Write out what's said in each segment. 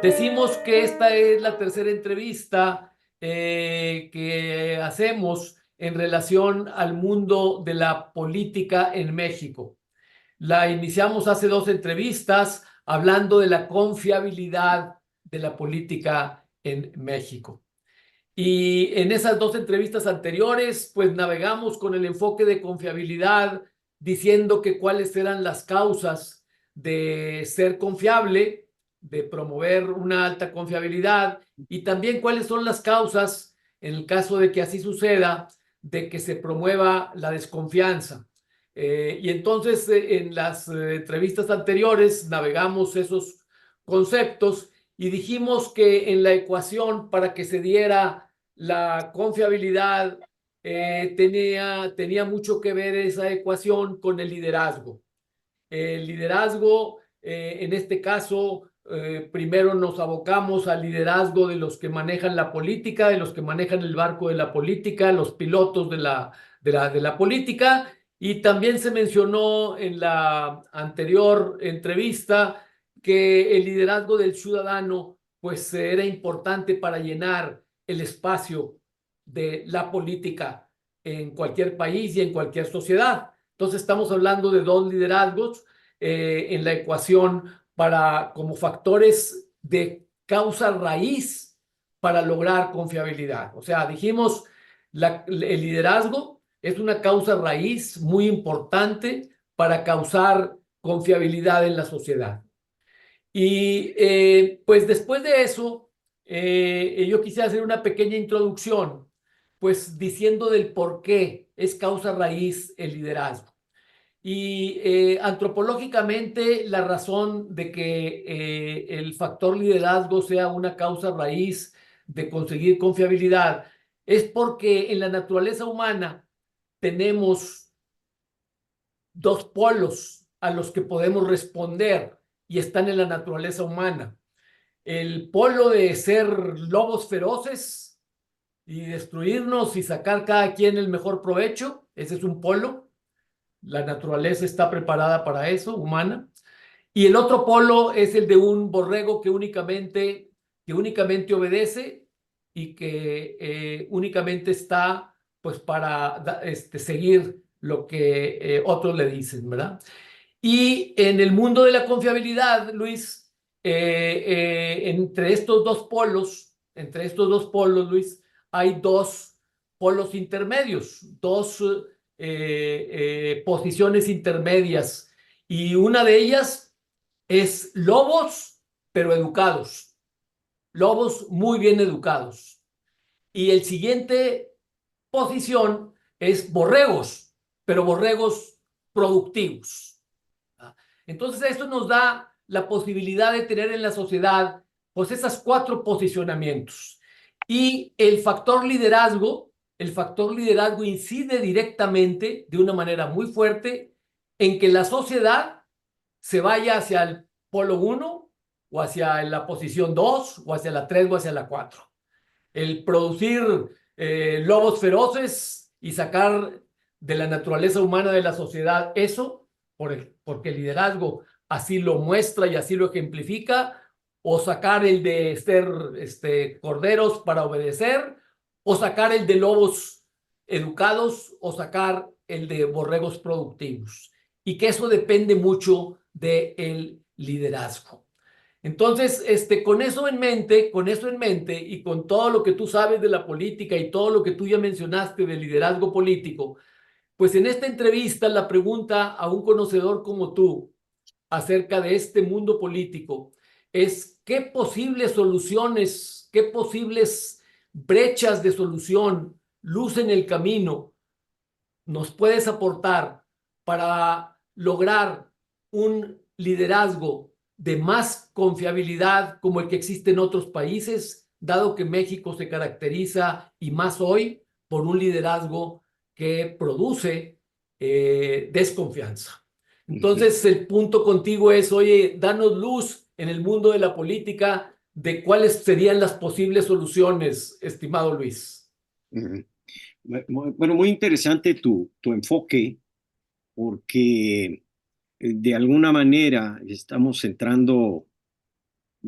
Decimos que esta es la tercera entrevista que hacemos en relación al mundo de la política en México. La iniciamos hace dos entrevistas hablando de la confiabilidad de la política en México. Y en esas dos entrevistas anteriores, pues navegamos con el enfoque de confiabilidad, diciendo que cuáles eran las causas de ser confiable, de promover una alta confiabilidad, y también cuáles son las causas, en el caso de que así suceda, de que se promueva la desconfianza. Y entonces en las entrevistas anteriores navegamos esos conceptos y dijimos que en la ecuación para que se diera la confiabilidad tenía mucho que ver esa ecuación con el liderazgo. El liderazgo, en este caso, primero nos abocamos al liderazgo de los que manejan la política, de los que manejan el barco de la política, los pilotos de la política, y también se mencionó en la anterior entrevista que el liderazgo del ciudadano pues era importante para llenar el espacio de la política en cualquier país y en cualquier sociedad. Entonces estamos hablando de dos liderazgos en la ecuación para como factores de causa raíz para lograr confiabilidad. O sea, dijimos, el liderazgo es una causa raíz muy importante para causar confiabilidad en la sociedad. Y pues después de eso, yo quisiera hacer una pequeña introducción, pues diciendo del por qué es causa raíz el liderazgo. Y antropológicamente la razón de que el factor liderazgo sea una causa raíz de conseguir confiabilidad es porque en la naturaleza humana tenemos dos polos a los que podemos responder y están en la naturaleza humana. El polo de ser lobos feroces y destruirnos y sacar cada quien el mejor provecho, ese es un polo. La naturaleza está preparada para eso, humana. Y el otro polo es el de un borrego que únicamente obedece y que únicamente está pues para seguir lo que otros le dicen, ¿verdad? Y en el mundo de la confiabilidad, Luis, entre estos dos polos, Luis, hay dos polos intermedios, dos posiciones intermedias. Y una de ellas es lobos, pero educados, lobos muy bien educados. Y el siguiente posición es borregos, pero borregos productivos. Entonces, esto nos da la posibilidad de tener en la sociedad, pues, esas cuatro posicionamientos. Y el factor liderazgo incide directamente, de una manera muy fuerte, en que la sociedad se vaya hacia el polo 1, o hacia la posición 2, o hacia la 3, o hacia la 4. El producir lobos feroces y sacar de la naturaleza humana de la sociedad eso, porque el liderazgo así lo muestra y así lo ejemplifica, o sacar el de ser corderos para obedecer, o sacar el de lobos educados, o sacar el de borregos productivos. Y que eso depende mucho del liderazgo. Entonces, con eso en mente y con todo lo que tú sabes de la política y todo lo que tú ya mencionaste del liderazgo político, pues en esta entrevista la pregunta a un conocedor como tú acerca de este mundo político es qué posibles soluciones, qué posibles brechas de solución, luz en el camino nos puedes aportar para lograr un liderazgo de más confiabilidad como el que existe en otros países, dado que México se caracteriza, y más hoy, por un liderazgo que produce desconfianza. Entonces, el punto contigo es, oye, danos luz en el mundo de la política de cuáles serían las posibles soluciones, estimado Luis. Bueno, muy interesante tu enfoque, porque de alguna manera estamos centrando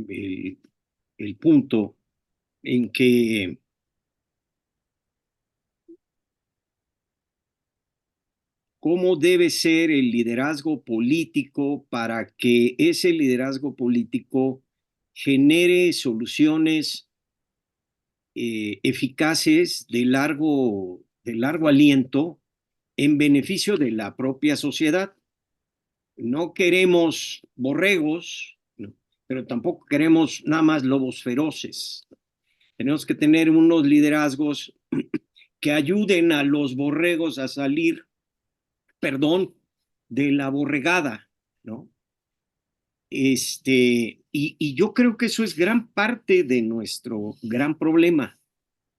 el el punto en que cómo debe ser el liderazgo político para que ese liderazgo político genere soluciones eficaces de largo aliento en beneficio de la propia sociedad. No queremos borregos, ¿no? Pero tampoco queremos nada más lobos feroces. Tenemos que tener unos liderazgos que ayuden a los borregos a salir, perdón, de la borregada, ¿no? Y yo creo que eso es gran parte de nuestro gran problema,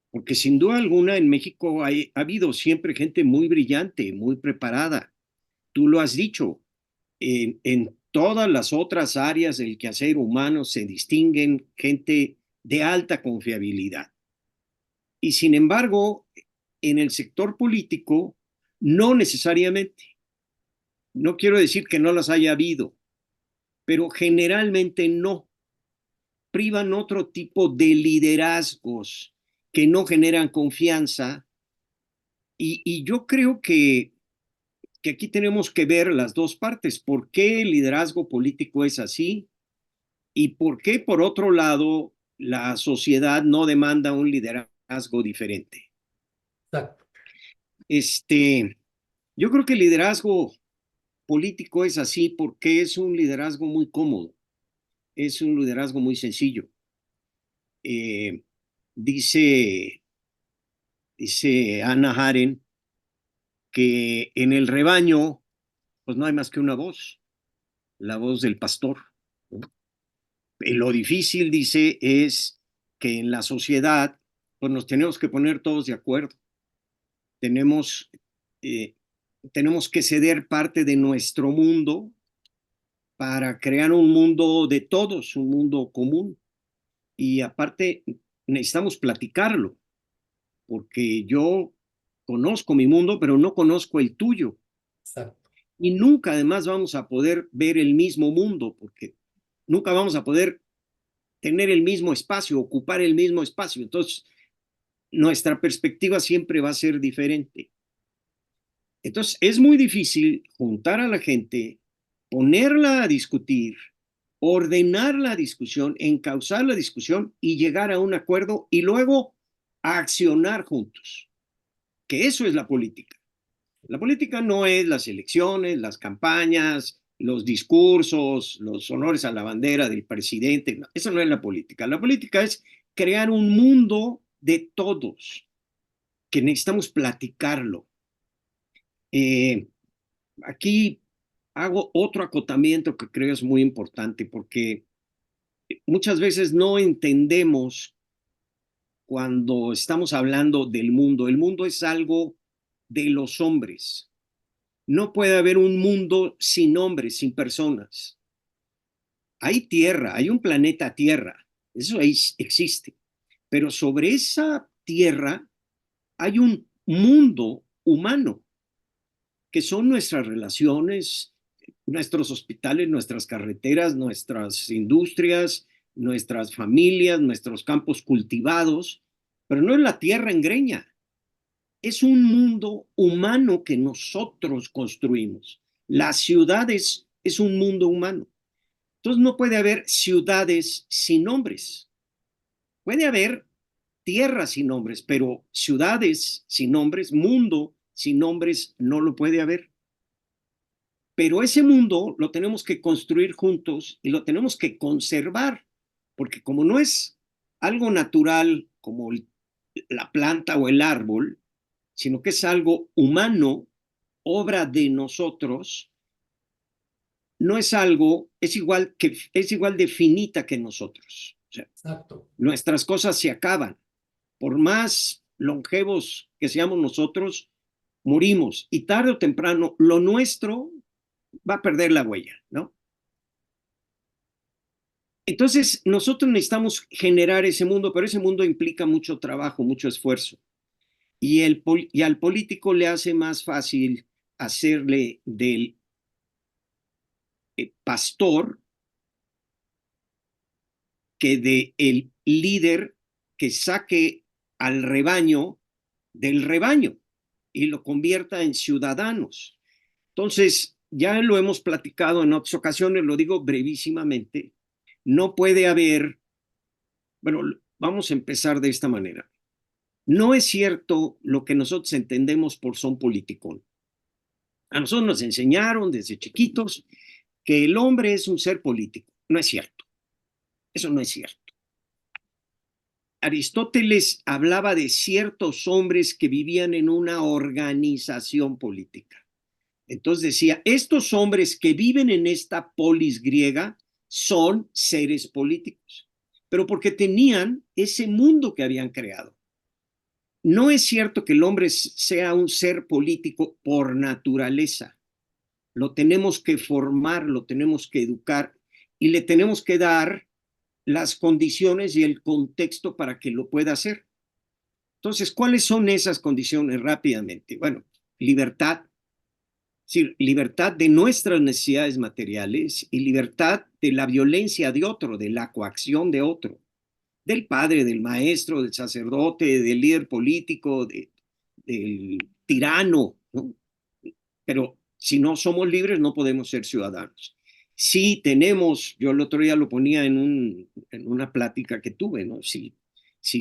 porque sin duda alguna en México ha habido siempre gente muy brillante, muy preparada. Tú lo has dicho, en todas las otras áreas del quehacer humano se distinguen gente de alta confiabilidad. Y sin embargo, en el sector político, no necesariamente. No quiero decir que no las haya habido, pero generalmente no. Privan otro tipo de liderazgos que no generan confianza. Y yo creo que aquí tenemos que ver las dos partes. ¿Por qué el liderazgo político es así? ¿Y por qué, por otro lado, la sociedad no demanda un liderazgo diferente? Exacto. Yo creo que el liderazgo político es así porque es un liderazgo muy cómodo, es un liderazgo muy sencillo. Eh, dice, dice Hannah Arendt que en el rebaño pues no hay más que una voz, la voz del pastor, ¿no? Lo difícil, dice, es que en la sociedad pues nos tenemos que poner todos de acuerdo. Tenemos, eh, tenemos que ceder parte de nuestro mundo para crear un mundo de todos, un mundo común. Y aparte, necesitamos platicarlo, porque yo conozco mi mundo, pero no conozco el tuyo. Exacto. Y nunca además vamos a poder ver el mismo mundo, porque nunca vamos a poder tener el mismo espacio, ocupar el mismo espacio. Entonces, nuestra perspectiva siempre va a ser diferente. Entonces, es muy difícil juntar a la gente, ponerla a discutir, ordenar la discusión, encauzar la discusión y llegar a un acuerdo y luego accionar juntos, que eso es la política. La política no es las elecciones, las campañas, los discursos, los honores a la bandera del presidente. No, eso no es la política. La política es crear un mundo de todos, que necesitamos platicarlo. Eh, Aquí hago otro acotamiento que creo es muy importante porque muchas veces no entendemos cuando estamos hablando del mundo. El mundo es algo de los hombres. No puede haber un mundo sin hombres, sin personas. Hay tierra, hay un planeta Tierra, eso ahí existe. Pero sobre esa tierra hay un mundo humano, que son nuestras relaciones, nuestros hospitales, nuestras carreteras, nuestras industrias, nuestras familias, nuestros campos cultivados, pero no es la tierra en greña, es un mundo humano que nosotros construimos. Las ciudades es un mundo humano. Entonces no puede haber ciudades sin nombres. Puede haber tierras sin nombres, pero ciudades sin nombres, mundo sin nombres, no lo puede haber. Pero ese mundo lo tenemos que construir juntos y lo tenemos que conservar, porque como no es algo natural como la planta o el árbol, sino que es algo humano, obra de nosotros, no es algo, es igual de finita que nosotros. O sea, Exacto. nuestras cosas se acaban. Por más longevos que seamos nosotros, morimos y tarde o temprano lo nuestro va a perder la huella, ¿no? Entonces, nosotros necesitamos generar ese mundo, pero ese mundo implica mucho trabajo, mucho esfuerzo. Y al político le hace más fácil hacerle del pastor que de el líder que saque al rebaño del rebaño y lo convierta en ciudadanos. Entonces, ya lo hemos platicado en otras ocasiones, lo digo brevísimamente, no puede haber, bueno, vamos a empezar de esta manera. No es cierto lo que nosotros entendemos por son político. A nosotros nos enseñaron desde chiquitos que el hombre es un ser político. No es cierto. Eso no es cierto. Aristóteles hablaba de ciertos hombres que vivían en una organización política. Entonces decía, estos hombres que viven en esta polis griega son seres políticos, pero porque tenían ese mundo que habían creado. No es cierto que el hombre sea un ser político por naturaleza. Lo tenemos que formar, lo tenemos que educar y le tenemos que dar las condiciones y el contexto para que lo pueda hacer. Entonces, ¿cuáles son esas condiciones rápidamente? Bueno, libertad, sí, libertad de nuestras necesidades materiales y libertad de la violencia de otro, de la coacción de otro, del padre, del maestro, del sacerdote, del líder político, del tirano, ¿no? Pero si no somos libres, no podemos ser ciudadanos. Sí tenemos, yo el otro día lo ponía en una plática que tuve, ¿no? Si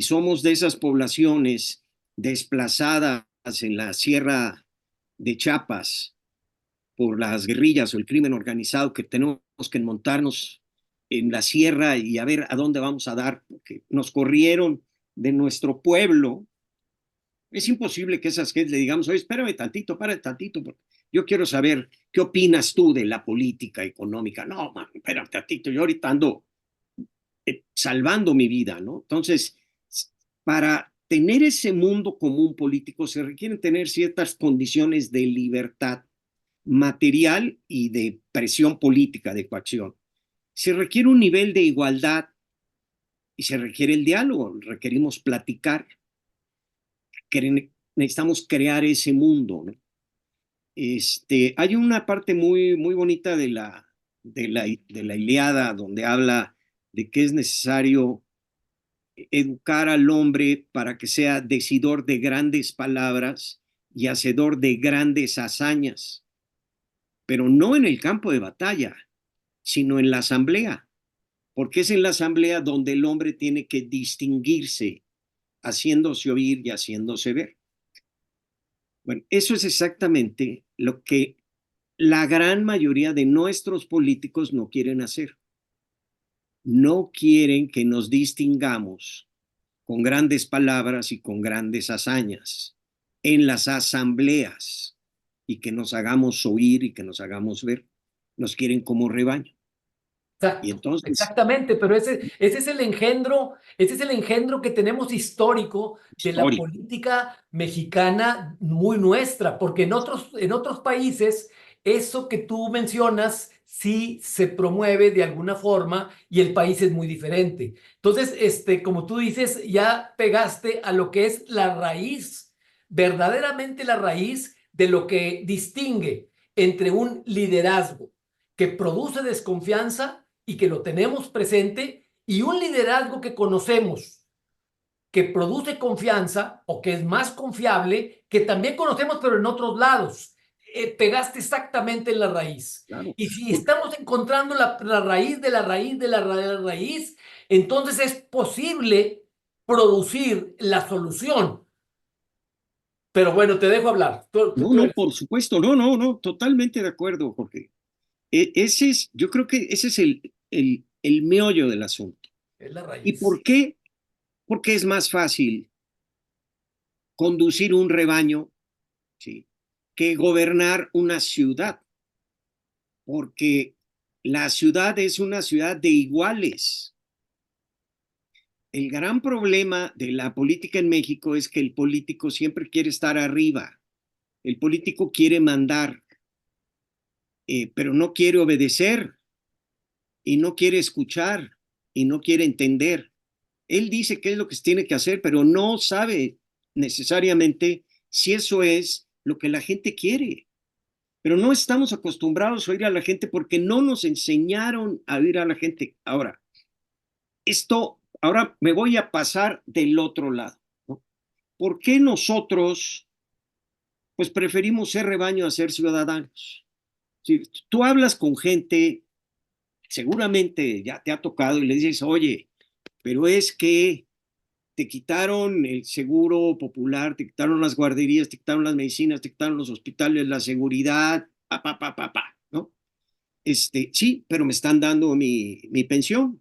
somos de esas poblaciones desplazadas en la sierra de Chiapas por las guerrillas o el crimen organizado, que tenemos que montarnos en la sierra y a ver a dónde vamos a dar, porque nos corrieron de nuestro pueblo. Es imposible que esas gentes le digamos, oye, espérame tantito, para tantito, porque yo quiero saber qué opinas tú de la política económica. No, man, espérame tantito, yo ahorita ando salvando mi vida, ¿no? Entonces, para tener ese mundo común político se requieren tener ciertas condiciones de libertad material y de presión política, de coacción. Se requiere un nivel de igualdad y se requiere el diálogo, requerimos platicar, necesitamos crear ese mundo, ¿no? Hay una parte muy bonita de la Ilíada donde habla de que es necesario educar al hombre para que sea decidor de grandes palabras y hacedor de grandes hazañas, pero no en el campo de batalla, sino en la asamblea, porque es en la asamblea donde el hombre tiene que distinguirse, haciéndose oír y haciéndose ver. Bueno, eso es exactamente lo que la gran mayoría de nuestros políticos no quieren hacer. No quieren que nos distingamos con grandes palabras y con grandes hazañas en las asambleas y que nos hagamos oír y que nos hagamos ver. Nos quieren como rebaño. Y Exacto, entonces, exactamente, pero ese es el engendro que tenemos histórico de la histórico. política mexicana muy nuestra, porque en otros países eso que tú mencionas sí se promueve de alguna forma y el país es muy diferente. Entonces, como tú dices, ya pegaste a lo que es la raíz, verdaderamente la raíz de lo que distingue entre un liderazgo que produce desconfianza y que lo tenemos presente, y un liderazgo que conocemos, que produce confianza o que es más confiable, que también conocemos, pero en otros lados. Pegaste exactamente en la raíz. Claro. Y si estamos encontrando la raíz de la raíz de la raíz, entonces es posible producir la solución. Pero bueno, te dejo hablar. No, Tú no, eres, por supuesto, no, totalmente de acuerdo, Jorge. Yo creo que ese es el meollo del asunto. es la ¿Y raíz. por qué? Porque es más fácil conducir un rebaño, ¿sí?, que gobernar una ciudad, porque la ciudad es una ciudad de iguales. El gran problema de la política en México es que el político siempre quiere estar arriba, el político quiere mandar, pero no quiere obedecer y no quiere escuchar y no quiere entender. Él dice qué es lo que se tiene que hacer, pero no sabe necesariamente si eso es lo que la gente quiere. Pero no estamos acostumbrados a oír a la gente porque no nos enseñaron a oír a la gente. Ahora, esto, ahora me voy a pasar del otro lado, ¿no? ¿Por qué nosotros, pues, preferimos ser rebaño a ser ciudadanos? Si tú hablas con gente, seguramente ya te ha tocado y le dices, oye, pero es que te quitaron el seguro popular, te quitaron las guarderías, te quitaron las medicinas, te quitaron los hospitales, la seguridad, ¿no? Sí, pero me están dando mi pensión.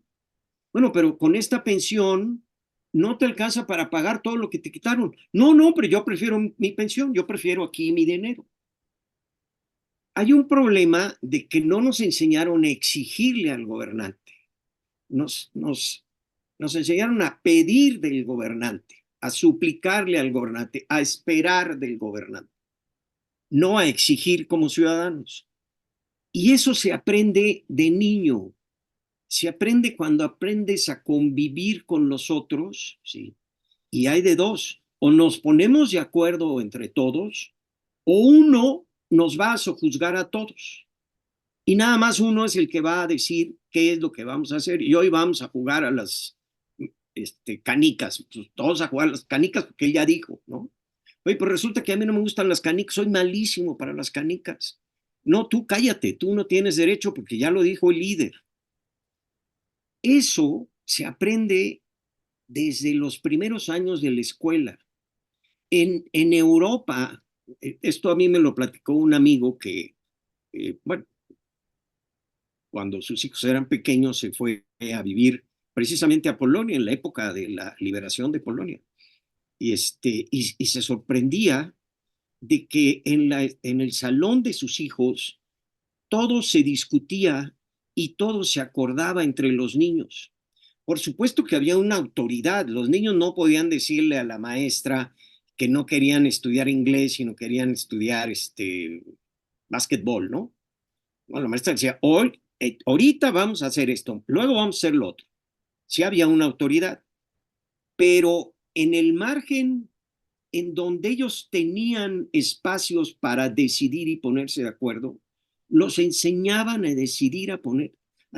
Bueno, pero con esta pensión no te alcanza para pagar todo lo que te quitaron. No, no, pero yo prefiero mi pensión, yo prefiero aquí mi dinero. Hay un problema de que no nos enseñaron a exigirle al gobernante, nos, nos, nos enseñaron a pedir del gobernante, a suplicarle al gobernante, a esperar del gobernante, no a exigir como ciudadanos. Y eso se aprende de niño, se aprende cuando aprendes a convivir con los otros, ¿sí? Y hay de dos, o nos ponemos de acuerdo entre todos, o uno nos va a sojuzgar a todos. Y nada más uno es el que va a decir qué es lo que vamos a hacer. Y hoy vamos a jugar a las canicas, pues, todos a jugar a las canicas porque él ya dijo, ¿no? Oye, pues resulta que a mí no me gustan las canicas, soy malísimo para las canicas. No, tú cállate, tú no tienes derecho porque ya lo dijo el líder. Eso se aprende desde los primeros años de la escuela. En Europa, esto a mí me lo platicó un amigo que, bueno, cuando sus hijos eran pequeños se fue a vivir precisamente a Polonia en la época de la liberación de Polonia. Y se sorprendía de que en el salón de sus hijos todo se discutía y todo se acordaba entre los niños. Por supuesto que había una autoridad. Los niños no podían decirle a la maestra que no querían estudiar inglés, sino querían estudiar básquetbol, ¿no? Bueno, la maestra decía, hoy, ahorita vamos a hacer esto, luego vamos a hacer lo otro. Sí había una autoridad, pero en el margen en donde ellos tenían espacios para decidir y ponerse de acuerdo, los enseñaban a decidir, a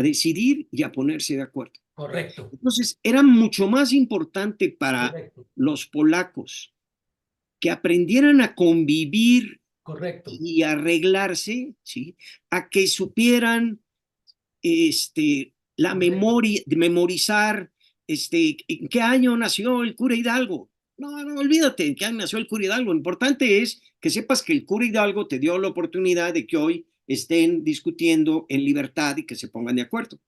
decidir y a ponerse de acuerdo. Correcto, Entonces, era mucho más importante para correcto, los polacos que aprendieran a convivir correcto. y arreglarse, ¿sí? A que supieran la Correcto. memoria, de memorizar en qué año nació el cura Hidalgo. No, no, olvídate en qué año nació el cura Hidalgo. Lo importante es que sepas que el cura Hidalgo te dio la oportunidad de que hoy estén discutiendo en libertad y que se pongan de acuerdo.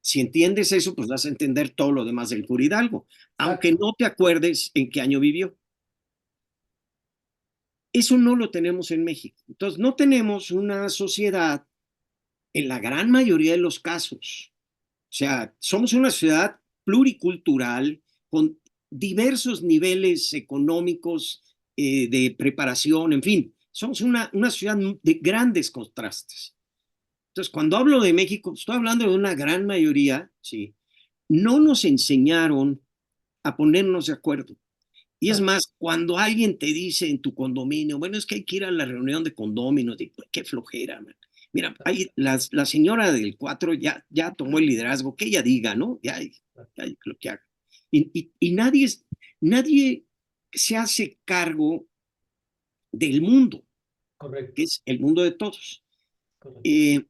Si entiendes eso, pues vas a entender todo lo demás del cura Hidalgo, aunque Exacto, no te acuerdes en qué año vivió. Eso no lo tenemos en México. Entonces, no tenemos una sociedad, en la gran mayoría de los casos. O sea, somos una ciudad pluricultural con diversos niveles económicos, de preparación, en fin, somos una ciudad de grandes contrastes. Entonces, cuando hablo de México, estoy hablando de una gran mayoría, ¿sí? No nos enseñaron a ponernos de acuerdo. Y es exacto. más, cuando alguien te dice en tu condominio, bueno, es que hay que ir a la reunión de condóminos, digo, qué flojera, man. Mira, ahí la señora del 4 ya tomó el liderazgo, que ella diga, ¿no? Ya lo que haga. Y nadie se hace cargo del mundo, que Correcto, es el mundo de todos. correcto. Eh,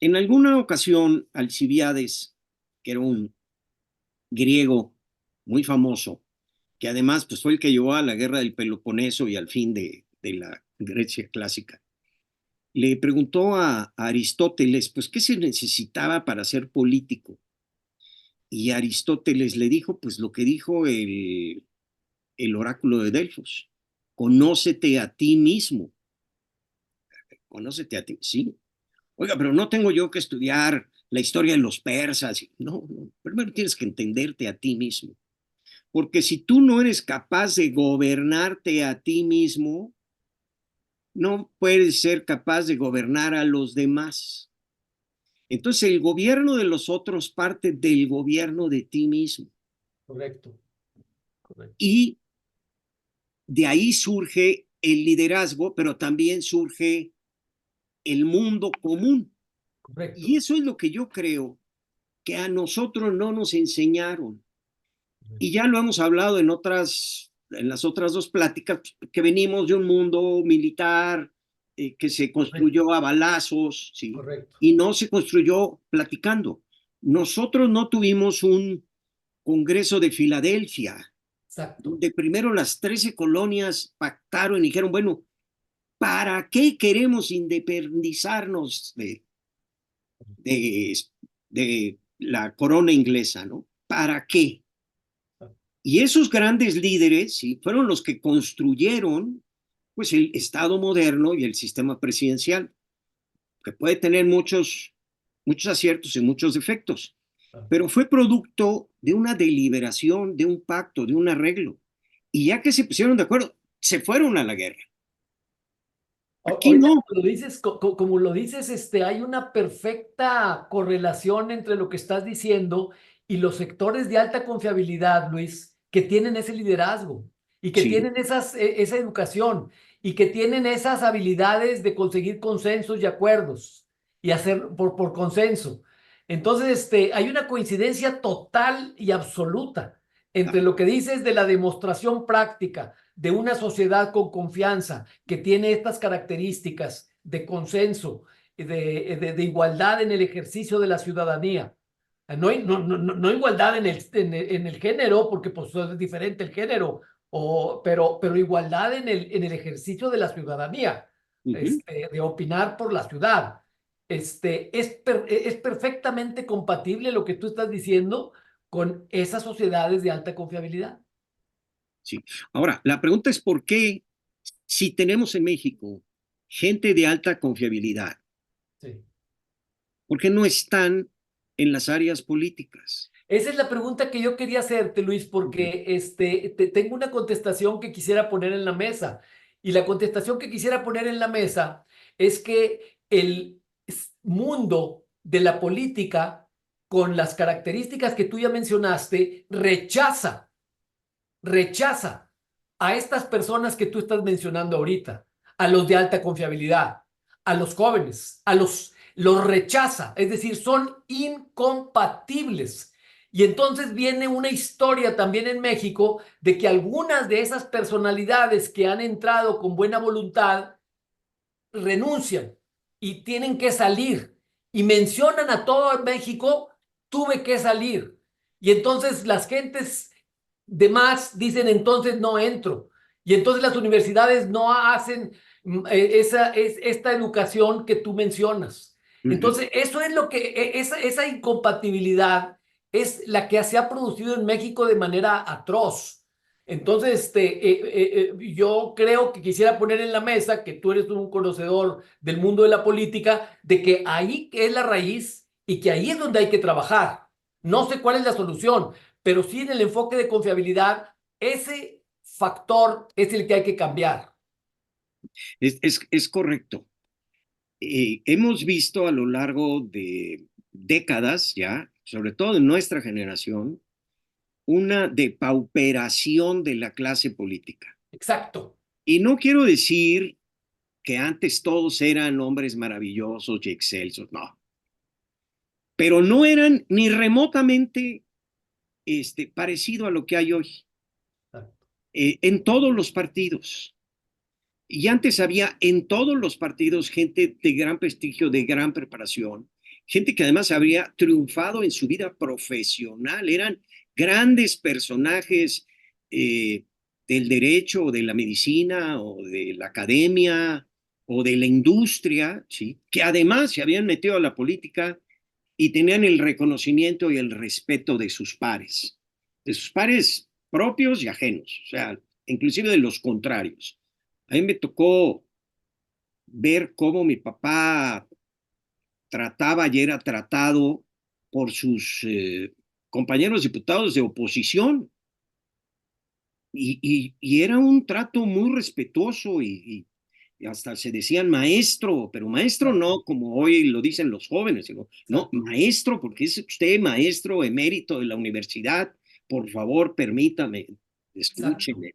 en alguna ocasión, Alcibiades, que era un griego muy famoso, que además pues, fue el que llevó a la guerra del Peloponeso y al fin de la Grecia clásica. Le preguntó a Aristóteles, pues, ¿qué se necesitaba para ser político? Y Aristóteles le dijo, pues, lo que dijo el oráculo de Delfos, conócete a ti mismo, conócete a ti, sí. Oiga, pero no tengo yo que estudiar la historia de los persas. No, no, primero tienes que entenderte a ti mismo. Porque si tú no eres capaz de gobernarte a ti mismo, no puedes ser capaz de gobernar a los demás. Entonces el gobierno de los otros parte del gobierno de ti mismo. Correcto, correcto, Y de ahí surge el liderazgo, pero también surge el mundo común. Y correcto. eso es lo que yo creo que a nosotros no nos enseñaron. Y ya lo hemos hablado en las otras dos pláticas, que venimos de un mundo militar que se Correcto, construyó a balazos, ¿sí? correcto. Y no se construyó platicando. Nosotros no tuvimos un Congreso de Filadelfia, Exacto. donde primero las 13 colonias pactaron y dijeron, bueno, ¿para qué queremos independizarnos de, de la corona inglesa, ¿no? ¿Para qué? Y esos grandes líderes, ¿sí?, fueron los que construyeron pues, el Estado moderno y el sistema presidencial, que puede tener muchos aciertos y muchos defectos, pero fue producto de una deliberación, de un pacto, de un arreglo. Y ya que se pusieron de acuerdo, se fueron a la guerra. Aquí Ahorita no. como lo dices, como lo dices, hay una perfecta correlación entre lo que estás diciendo y los sectores de alta confiabilidad, Luis, que tienen ese liderazgo y que Sí. tienen esa educación y que tienen esas habilidades de conseguir consensos y acuerdos y hacer por consenso. Entonces, hay una coincidencia total y absoluta entre lo que dices de la demostración práctica de una sociedad con confianza que tiene estas características de consenso, de igualdad en el ejercicio de la ciudadanía. No igualdad en el género, porque pues es diferente el género, pero igualdad en el ejercicio de la ciudadanía, Ujú. de opinar por la ciudad. Es perfectamente compatible lo que tú estás diciendo con esas sociedades de alta confiabilidad. Sí. Ahora, la pregunta es por qué, si tenemos en México gente de alta confiabilidad, Sí. ¿por qué no están en las áreas políticas? Esa es la pregunta que yo quería hacerte, Luis, porque tengo una contestación que quisiera poner en la mesa. Y la contestación que quisiera poner en la mesa es que el mundo de la política, con las características que tú ya mencionaste, rechaza a estas personas que tú estás mencionando ahorita, a los de alta confiabilidad, a los jóvenes, los rechaza, es decir, son incompatibles. Y entonces viene una historia también en México de que algunas de esas personalidades que han entrado con buena voluntad renuncian y tienen que salir y mencionan a todo México, tuve que salir. Y entonces las gentes de más dicen, entonces no entro. Y entonces las universidades no hacen esta educación que tú mencionas. Ujú. Entonces, eso es lo que, esa incompatibilidad es la que se ha producido en México de manera atroz. Entonces, yo creo que quisiera poner en la mesa, que tú eres un conocedor del mundo de la política, de que ahí es la raíz y que ahí es donde hay que trabajar. No sé cuál es la solución, pero sí en el enfoque de confiabilidad, ese factor es el que hay que cambiar. Es correcto. Hemos visto a lo largo de décadas ya, sobre todo en nuestra generación, una depauperación de la clase política. Exacto. Y no quiero decir que antes todos eran hombres maravillosos y excelsos, no, pero no eran ni remotamente parecido a lo que hay hoy en todos los partidos. Y antes había en todos los partidos gente de gran prestigio, de gran preparación, gente que además habría triunfado en su vida profesional, eran grandes personajes del derecho o de la medicina o de la academia o de la industria, ¿sí?, que además se habían metido a la política y tenían el reconocimiento y el respeto de sus pares propios y ajenos, o sea, inclusive de los contrarios. A mí me tocó ver cómo mi papá trataba y era tratado por sus compañeros diputados de oposición y era un trato muy respetuoso y hasta se decían maestro, pero maestro Exacto. no como hoy lo dicen los jóvenes, sino, no, Exacto. maestro, porque es usted maestro emérito de la universidad, por favor, permítame, Exacto. escúcheme.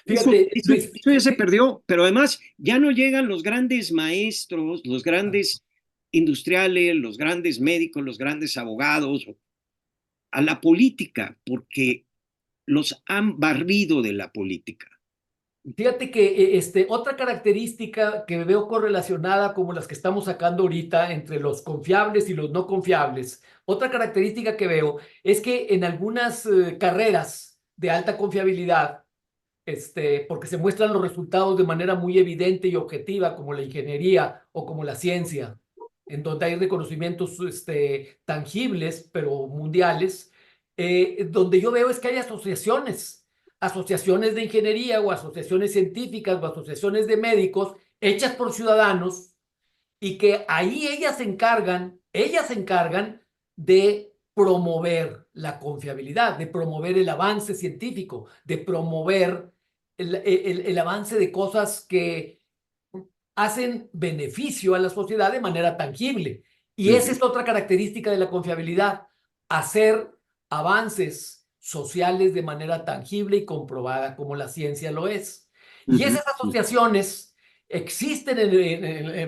Eso, Fíjate, eso, Luis, eso ya se perdió, pero además ya no llegan los grandes maestros, los exacto. grandes industriales, los grandes médicos, los grandes abogados, a la política, porque los han barrido de la política. Fíjate que otra característica que veo correlacionada como las que estamos sacando ahorita entre los confiables y los no confiables, otra característica que veo es que en algunas carreras de alta confiabilidad, porque se muestran los resultados de manera muy evidente y objetiva, como la ingeniería o como la ciencia, en donde hay reconocimientos tangibles, pero mundiales, donde yo veo es que hay asociaciones de ingeniería o asociaciones científicas o asociaciones de médicos hechas por ciudadanos y que ahí ellas se encargan de promover la confiabilidad, de promover el avance científico, de promover el avance de cosas que hacen beneficio a la sociedad de manera tangible. Y esa es otra característica de la confiabilidad, hacer avances sociales de manera tangible y comprobada como la ciencia lo es. Y esas asociaciones existen,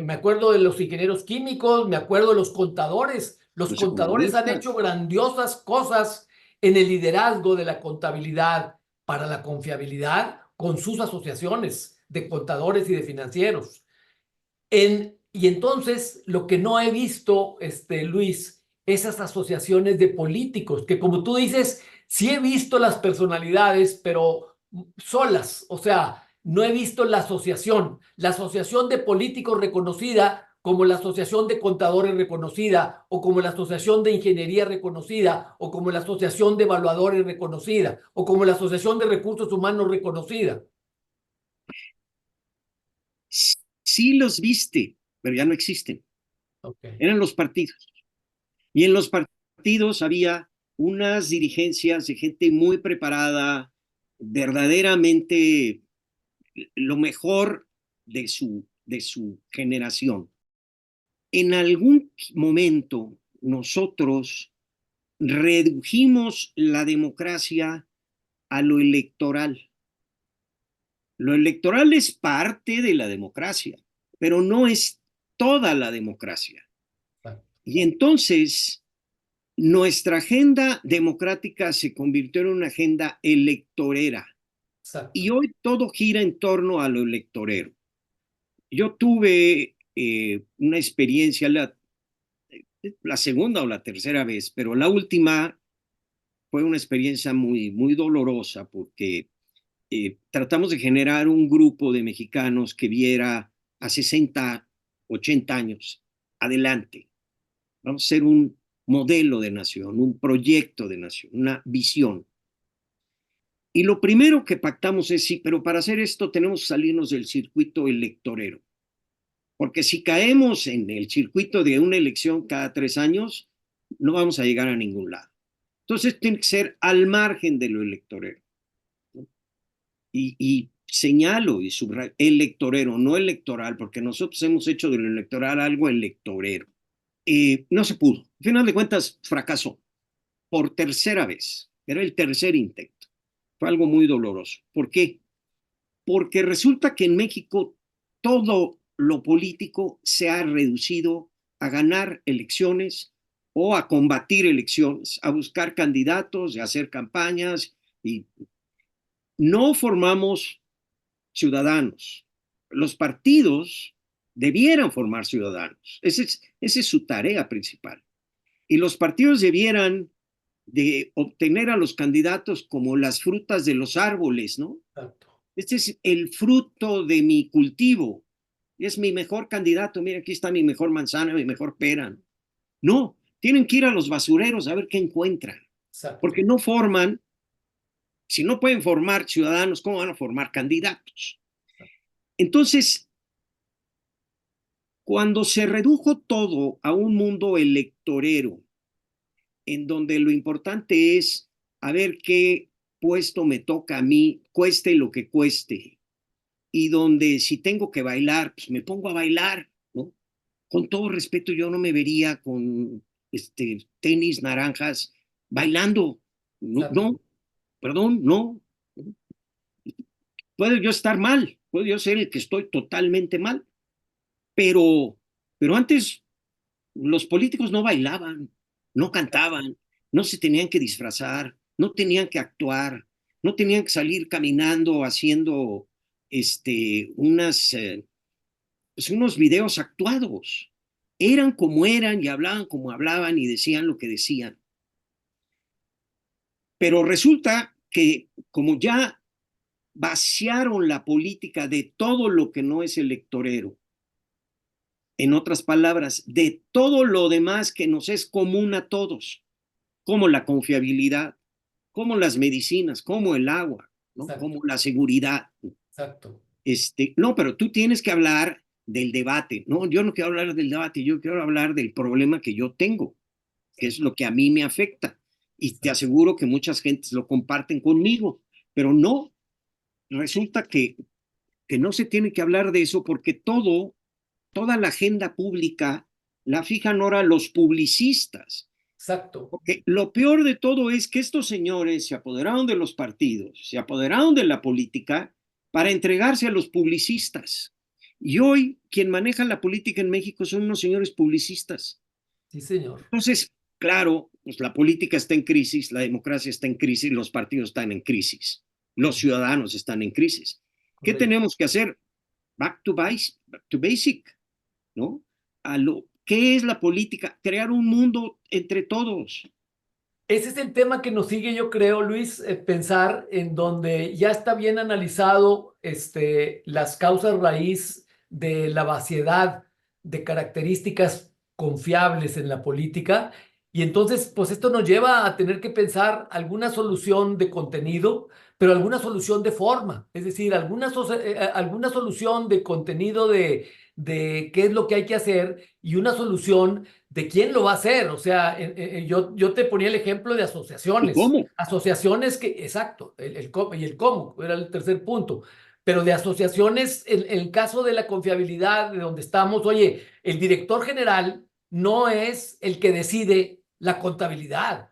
me acuerdo de los ingenieros químicos, me acuerdo de los contadores. Los Los contadores han economistas. hecho grandiosas cosas en el liderazgo de la contabilidad para la confiabilidad con sus asociaciones de contadores y de financieros. Y entonces lo que no he visto, Luis, esas asociaciones de políticos, que como tú dices, sí he visto las personalidades, pero solas, o sea, no he visto la asociación de políticos reconocida como la asociación de contadores reconocida, o como la asociación de ingeniería reconocida, o como la asociación de evaluadores reconocida, o como la asociación de recursos humanos reconocida. Sí los viste, pero ya no existen. Okay. Eran los partidos. Y en los partidos había unas dirigencias de gente muy preparada, verdaderamente lo mejor de su generación. En algún momento nosotros redujimos la democracia a lo electoral. Lo electoral es parte de la democracia, pero no es toda la democracia. Y entonces nuestra agenda democrática se convirtió en una agenda electorera. Exacto. Y hoy todo gira en torno a lo electorero. Yo tuve una experiencia, la segunda o la tercera vez, pero la última fue una experiencia muy dolorosa porque tratamos de generar un grupo de mexicanos que viera a 60, 80 años adelante. Vamos a ser un modelo de nación, un proyecto de nación, una visión. Y lo primero que pactamos es sí, pero para hacer esto tenemos que salirnos del circuito electorero. Porque si caemos en el circuito de una elección cada 3 años, no vamos a llegar a ningún lado. Entonces tiene que ser al margen de lo electorero. Y señalo y subrayo, electorero, no electoral, porque nosotros hemos hecho de lo electoral algo electorero. No se pudo. Al final de cuentas, fracasó por tercera vez. Era el tercer intento. Fue algo muy doloroso. ¿Por qué? Porque resulta que en México todo lo político se ha reducido a ganar elecciones o a combatir elecciones, a buscar candidatos, a hacer campañas y no formamos ciudadanos. Los partidos debieran formar ciudadanos. Esa es su tarea principal. Y los partidos debieran de obtener a los candidatos como las frutas de los árboles, ¿no? Exacto. Este es el fruto de mi cultivo. Es mi mejor candidato. Mira, aquí está mi mejor manzana, mi mejor pera. No, tienen que ir a los basureros a ver qué encuentran. Exacto. Porque no forman, si no pueden formar ciudadanos, ¿cómo van a formar candidatos? Entonces, cuando se redujo todo a un mundo electorero, en donde lo importante es a ver qué puesto me toca a mí, cueste lo que cueste, y donde si tengo que bailar, pues me pongo a bailar, ¿no? Con todo respeto, yo no me vería con tenis naranjas bailando. No, Exacto. no, perdón, no. Puedo yo estar mal, puedo yo ser el que estoy totalmente mal, pero, pero antes los políticos no bailaban, no cantaban, no se tenían que disfrazar, no tenían que actuar, no tenían que salir caminando haciendo pues, unos videos actuados. Eran como eran y hablaban como hablaban y decían lo que decían. Pero resulta que como ya vaciaron la política de todo lo que no es electorero, en otras palabras, de todo lo demás que nos es común a todos, como la confiabilidad, como las medicinas, como el agua, ¿no? Exacto, Como la seguridad. exacto. No, pero tú tienes que hablar del debate. No, yo no quiero hablar del debate, yo quiero hablar del problema que yo tengo, que es lo que a mí me afecta. Y te Exacto. aseguro que muchas gentes lo comparten conmigo, pero no, resulta que no se tiene que hablar de eso porque toda la agenda pública la fijan ahora los publicistas. Exacto. Porque lo peor de todo es que estos señores se apoderaron de los partidos, se apoderaron de la política para entregarse a los publicistas. Y hoy quien maneja la política en México son unos señores publicistas. Sí, señor. Entonces, claro, pues la política está en crisis, la democracia está en crisis, los partidos están en crisis, los ciudadanos están en crisis. ¿Qué Correcto. tenemos que hacer? Back to basic, ¿no? ¿Qué es la política? Crear un mundo entre todos. Ese es el tema que nos sigue, yo creo, Luis, pensar en donde ya está bien analizado las causas raíz de la vaciedad de características confiables en la política. Y entonces, pues esto nos lleva a tener que pensar alguna solución de contenido, pero alguna solución de forma, es decir, alguna solución de contenido de qué es lo que hay que hacer y una solución de quién lo va a hacer. O sea, yo te ponía el ejemplo de ¿Y asociaciones. cómo? Asociaciones que, exacto, y el cómo, era el tercer punto. Pero de asociaciones, en el caso de la confiabilidad, de donde estamos, oye, el director general no es el que decide la contabilidad,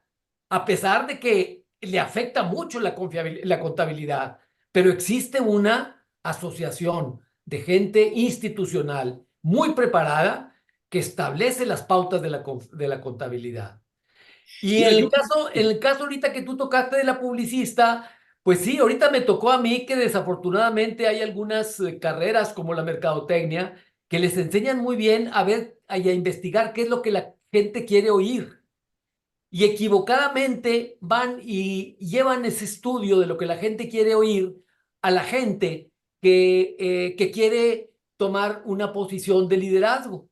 a pesar de que le afecta mucho la contabilidad, pero existe una asociación de gente institucional muy preparada que establece las pautas de la contabilidad. Y Mira, yo creo en el caso ahorita que tú tocaste de la publicista, pues sí, ahorita me tocó a mí que desafortunadamente hay algunas carreras como la mercadotecnia que les enseñan muy bien a ver y a investigar qué es lo que la gente quiere oír. Y equivocadamente van y llevan ese estudio de lo que la gente quiere oír a la gente que quiere tomar una posición de liderazgo.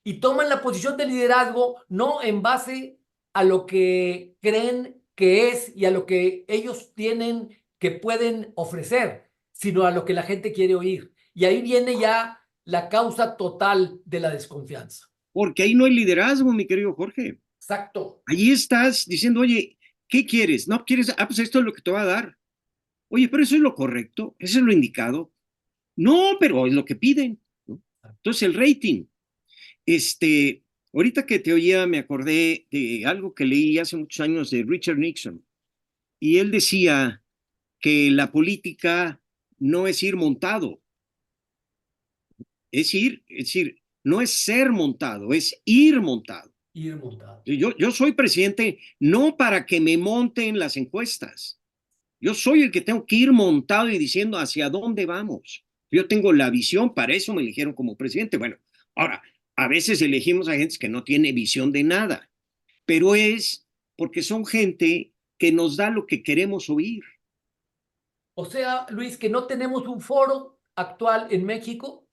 Y toman la posición de liderazgo no en base a lo que creen que es y a lo que ellos tienen que pueden ofrecer, sino a lo que la gente quiere oír. Y ahí viene ya la causa total de la desconfianza. porque ahí no hay liderazgo, mi querido Jorge. Exacto. Allí estás diciendo, oye, ¿qué quieres? ¿No quieres? Ah, pues esto es lo que te va a dar. Oye, pero eso es lo correcto, eso es lo indicado. No, pero es lo que piden, ¿no? Entonces, el rating. Este, ahorita que te oía, me acordé de algo que leí hace muchos años de Richard Nixon. Y él decía que la política no es ir montado, es decir, no es ser montado, es ir montado. Ir montado. Yo soy presidente no para que me monten las encuestas. Yo soy el que tengo que ir montado y diciendo hacia dónde vamos. Yo tengo la visión, para eso me eligieron como presidente. Bueno, ahora, a veces elegimos a gente que no tiene visión de nada, pero es porque son gente que nos da lo que queremos oír. O sea, Luis, que no tenemos un foro actual en México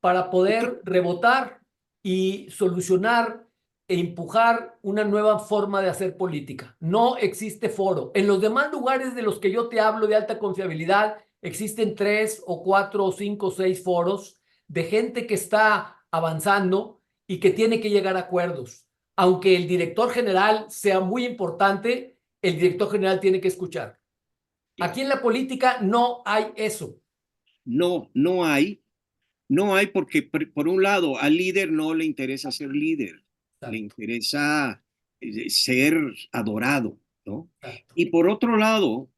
para poder rebotar y solucionar e empujar una nueva forma de hacer política. No existe foro. En los demás lugares de los que yo te hablo de alta confiabilidad, existen 3 o 4 o 5 o 6 foros de gente que está avanzando y que tiene que llegar a acuerdos. Aunque el director general sea muy importante, el director general tiene que escuchar. Aquí en la política no hay eso. No, no hay porque por un lado al líder no le interesa ser líder, le Exacto, interesa ser adorado, ¿no? exacto. Y por otro lado,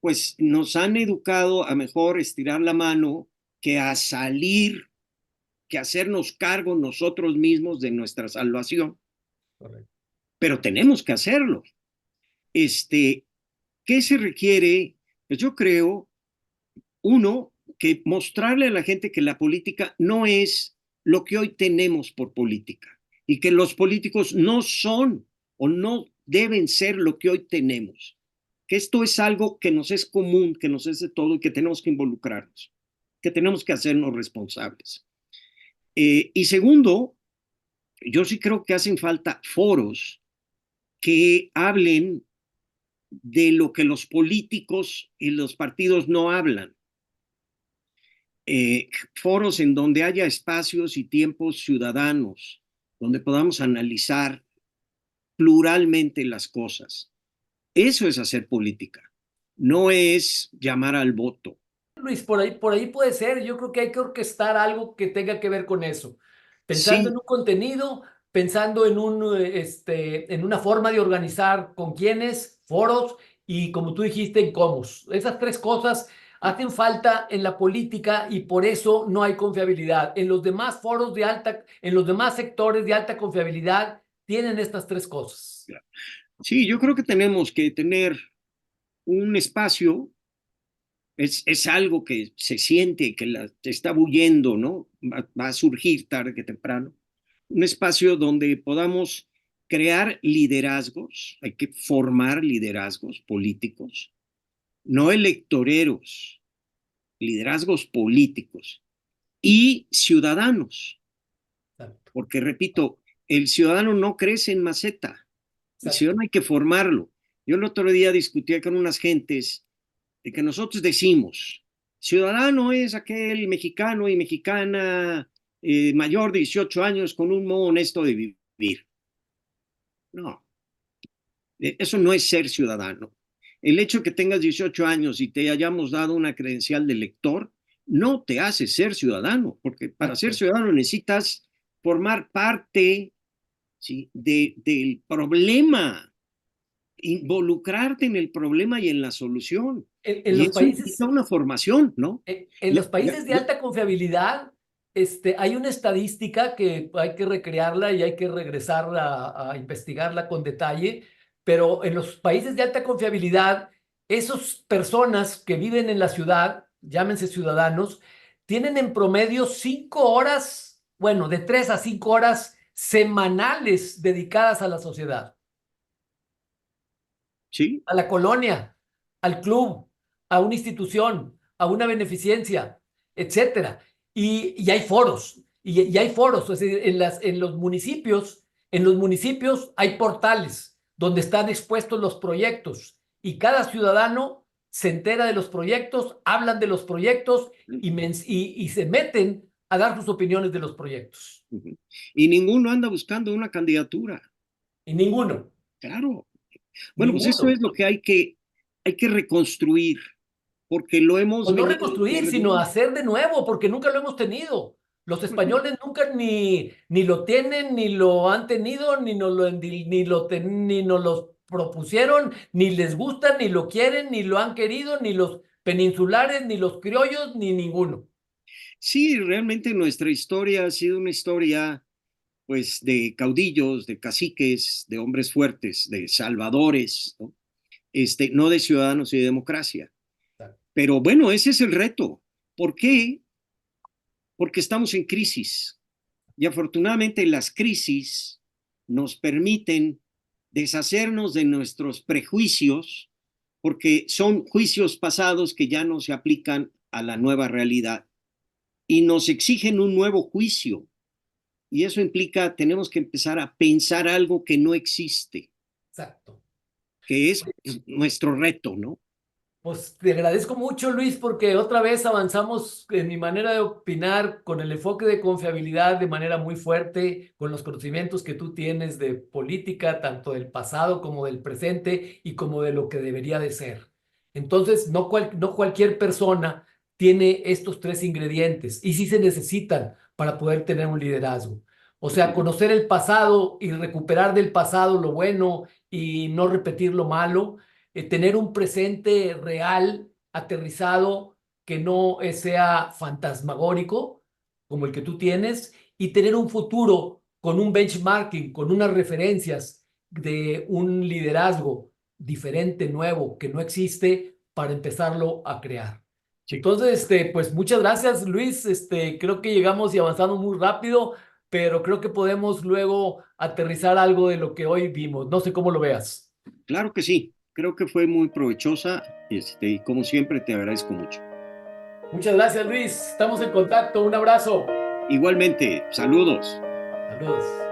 pues nos han educado a mejor estirar la mano que a salir que hacernos cargo nosotros mismos de nuestra salvación, Correcto. pero tenemos que hacerlo. ¿Qué se requiere? Pues yo creo, uno, que mostrarle a la gente que la política no es lo que hoy tenemos por política y que los políticos no son o no deben ser lo que hoy tenemos. Que esto es algo que nos es común, que nos es de todo y que tenemos que involucrarnos, que tenemos que hacernos responsables. Y segundo, yo sí creo que hacen falta foros que hablen de lo que los políticos y los partidos no hablan. Foros en donde haya espacios y tiempos ciudadanos, donde podamos analizar pluralmente las cosas. Eso es hacer política, no es llamar al voto. Luis, por ahí puede ser. Yo creo que hay que orquestar algo que tenga que ver con eso. Pensando Sí, en un contenido, pensando en una forma de organizar con quiénes, foros y, como tú dijiste, en cómo. Esas tres cosas hacen falta en la política y por eso no hay confiabilidad. En los demás foros en los demás sectores de alta confiabilidad tienen estas tres cosas. sí, yo creo que tenemos que tener un espacio. Es algo que se siente, que está bulliendo, ¿no? Va a surgir tarde que temprano. Un espacio donde podamos crear liderazgos, hay que formar liderazgos políticos, no electoreros, liderazgos políticos y ciudadanos, Exacto, porque repito, el ciudadano no crece en maceta, el exacto. ciudadano hay que formarlo. Yo el otro día discutía con unas gentes de que nosotros decimos, ciudadano es aquel mexicano y mexicana mayor de 18 años con un modo honesto de vivir. No, eso no es ser ciudadano. El hecho de que tengas 18 años y te hayamos dado una credencial de lector no te hace ser ciudadano, porque para ser Exacto. ciudadano necesitas formar parte, ¿sí?, del problema, involucrarte en el problema y en la solución. En Y los eso implica países una formación, ¿no? En Ya, los países de alta confiabilidad, hay una estadística que hay que recrearla y hay que regresar a investigarla con detalle, pero en los países de alta confiabilidad, esas personas que viven en la ciudad, llámense ciudadanos, tienen en promedio 5 horas, bueno, de 3 a 5 horas semanales dedicadas a la sociedad, sí, a la colonia, al club, a una institución, a una beneficencia, etcétera. Y hay foros, y hay foros, es decir, en los municipios hay portales donde están expuestos los proyectos y cada ciudadano se entera de los proyectos, hablan de los proyectos y se meten a dar sus opiniones de los proyectos. y ninguno anda buscando una candidatura, Y ninguno, claro. Bueno, pues eso ninguno. es lo que hay que reconstruir, porque lo O hemos no venido reconstruir, sino perdiendo. hacer de nuevo, porque nunca lo hemos tenido. Los españoles nunca ni lo tienen, ni lo han tenido, ni nos lo propusieron, ni les gusta, ni lo quieren, ni lo han querido, ni los peninsulares, ni los criollos, ni ninguno. Sí, realmente nuestra historia ha sido una historia, pues, de caudillos, de caciques, de hombres fuertes, de salvadores, ¿no? No de ciudadanos y de democracia. Pero bueno, ese es el reto. ¿Por qué? Porque estamos en crisis. Y afortunadamente las crisis nos permiten deshacernos de nuestros prejuicios, porque son juicios pasados que ya no se aplican a la nueva realidad y nos exigen un nuevo juicio. Y eso implica, tenemos que empezar a pensar algo que no existe, Exacto. que es nuestro reto, ¿no? Pues te agradezco mucho, Luis, porque otra vez avanzamos en mi manera de opinar con el enfoque de confiabilidad de manera muy fuerte, con los conocimientos que tú tienes de política, tanto del pasado como del presente y como de lo que debería de ser. Entonces, no cualquier persona tiene estos tres ingredientes y sí se necesitan para poder tener un liderazgo. O sea, conocer el pasado y recuperar del pasado lo bueno y no repetir lo malo, tener un presente real, aterrizado, que no sea fantasmagórico, como el que tú tienes y tener un futuro con un benchmarking, con unas referencias de un liderazgo diferente, nuevo, que no existe, para empezarlo a crear. Sí. Entonces, pues muchas gracias, Luis. Creo que llegamos y avanzamos muy rápido, pero creo que podemos luego aterrizar algo de lo que hoy vimos. No sé cómo lo veas. Claro que sí, creo que fue muy provechosa, y como siempre te agradezco mucho. Muchas gracias, Luis. Estamos en contacto. Un abrazo. Igualmente, saludos. Saludos.